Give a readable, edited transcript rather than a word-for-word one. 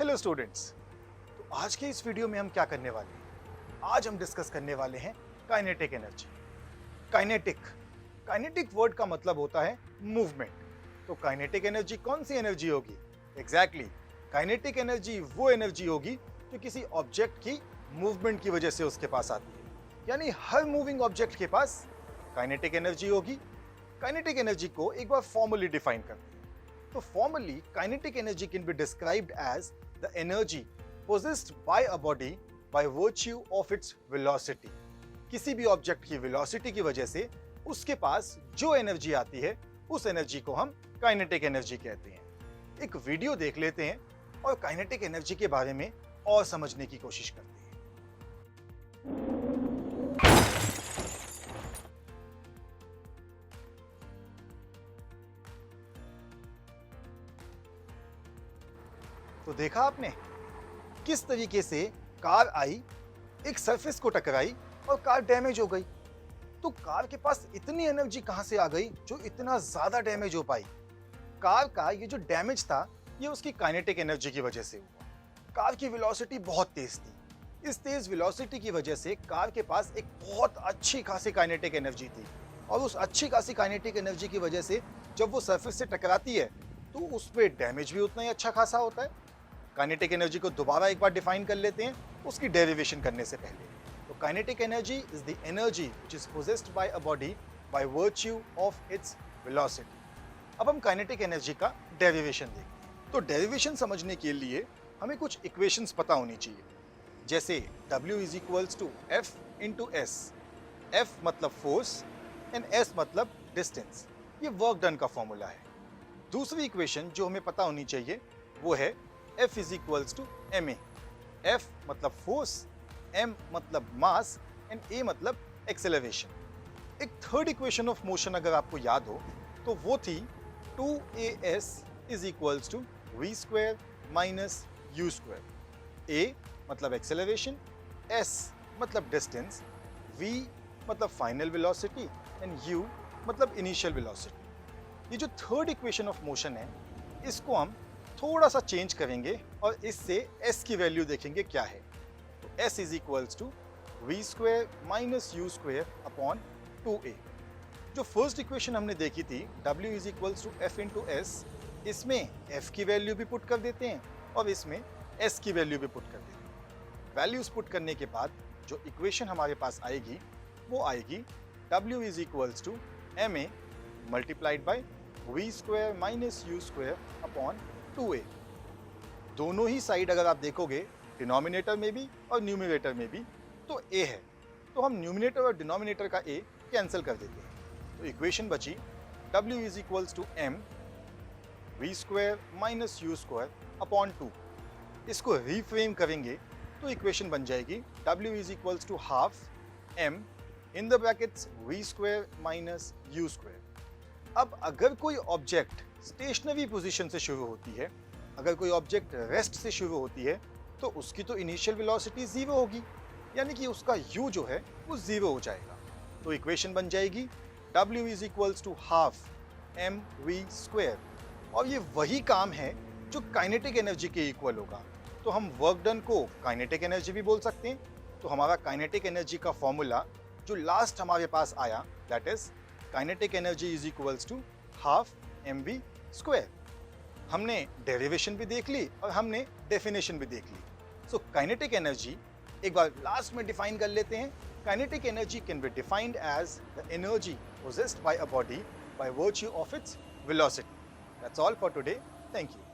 Hello students, तो आज के इस वीडियो में हम क्या करने वाले हैं? आज हम डिस्कस करने वाले हैं काइनेटिक एनर्जी। काइनेटिक वर्ड का मतलब होता है मूवमेंट। तो काइनेटिक एनर्जी कौन सी एनर्जी होगी? एग्जैक्टली, काइनेटिक एनर्जी वो एनर्जी होगी जो किसी ऑब्जेक्ट की मूवमेंट की वजह से उसके पास आती है। यानी हर मूविंग ऑब्जेक्ट के पास काइनेटिक एनर्जी होगी। काइनेटिक एनर्जी को एक बार फॉर्मली डिफाइन करते हैं। तो formally kinetic energy can be described as the energy possessed by a body by virtue of its velocity। किसी भी ऑब्जेक्ट की वेलोसिटी की वजह से उसके पास जो एनर्जी आती है उस एनर्जी को हम काइनेटिक एनर्जी कहते हैं। एक वीडियो देख लेते हैं और काइनेटिक एनर्जी के बारे में और समझने की कोशिश करते हैं। तो देखा आपने किस तरीके से कार आई, एक सरफेस को टकराई और कार डैमेज हो गई। तो कार के पास इतनी एनर्जी कहां से आ गई जो इतना ज्यादा डैमेज हो पाई? कार का ये जो डैमेज था ये उसकी काइनेटिक एनर्जी की वजह से हुआ। कार की वेलोसिटी बहुत तेज थी। इस तेज वेलोसिटी की वजह से कार के पास एक बहुत अच्छी खासी काइनेटिक एनर्जी थी और उस अच्छी खासी काइनेटिक एनर्जी की वजह से जब वो सरफेस से टकराती है तो उस पर डैमेज भी उतना ही अच्छा खासा होता है। काइनेटिक एनर्जी को दोबारा एक बार डिफाइन कर लेते हैं उसकी डेरिवेशन करने से पहले। तो kinetic energy is the energy which is possessed by a body by virtue of its velocity. अब हम काइनेटिक एनर्जी का डेरिवेशन देखते हैं। तो डेरिवेशन समझने के लिए हमें कुछ इक्वेशंस पता होनी चाहिए, जैसे W is equals to F into S। F मतलब फोर्स एंड S मतलब डिस्टेंस। ये वर्क डन का फॉर्मूला है। दूसरी इक्वेशन जो हमें पता होनी चाहिए वो है F is equals to ma। F मतलब फोर्स, m मतलब मास एंड a मतलब एक्सेलरेशन। एक थर्ड इक्वेशन ऑफ मोशन अगर आपको याद हो तो वो थी 2as is equals to v square minus u square। a मतलब एक्सेलरेशन, s मतलब डिस्टेंस, v मतलब फाइनल वेलोसिटी एंड u मतलब इनिशियल वेलोसिटी। ये जो थर्ड इक्वेशन ऑफ मोशन है इसको हम थोड़ा सा चेंज करेंगे और इससे s की वैल्यू देखेंगे क्या है। तो s is equals to v square minus u square upon 2a। जो फर्स्ट इक्वेशन हमने देखी थी w is equals to f into S, इसमें f की वैल्यू भी पुट कर देते हैं और इसमें s की वैल्यू भी पुट कर देते हैं। वैल्यूज पुट करने के बाद जो इक्वेशन हमारे पास आएगी वो आएगी w is equals to ma multiplied by v square minus u square upon 2a। दोनों ही साइड अगर आप देखोगे डिनोमिनेटर में भी और न्यूमरेटर में भी तो a है, तो हम न्यूमरेटर और डिनोमिनेटर का a कैंसिल कर देते हैं। तो इक्वेशन बची w is equals to m v square minus u square upon 2। इसको रीफ्रेम करेंगे तो इक्वेशन बन जाएगी w is equals to half m in the brackets v square minus u square. अब अगर कोई ऑब्जेक्ट स्टेशनरी पोजीशन से शुरू होती है, अगर कोई ऑब्जेक्ट रेस्ट से शुरू होती है तो उसकी तो इनिशियल वेलोसिटी जीरो होगी, यानी कि उसका u जो है वो जीरो हो जाएगा। तो इक्वेशन बन जाएगी w is equals to half m v square. और ये वही काम है जो काइनेटिक एनर्जी के इक्वल होगा। तो हम वर्क डन को काइनेटिक एनर्जी भी बोल सकते हैं। तो हमारा काइनेटिक एनर्जी का फॉर्मूला जो लास्ट हमारे पास आया that is kinetic energy is equals to half m v square. हमने डेरिवेशन भी देख ली और हमने डेफिनेशन भी देख ली। सो काइनेटिक एनर्जी एक बार लास्ट में डिफाइन कर लेते हैं। Kinetic energy can be defined as the energy possessed by a body by virtue of its velocity. That's all for today. Thank you.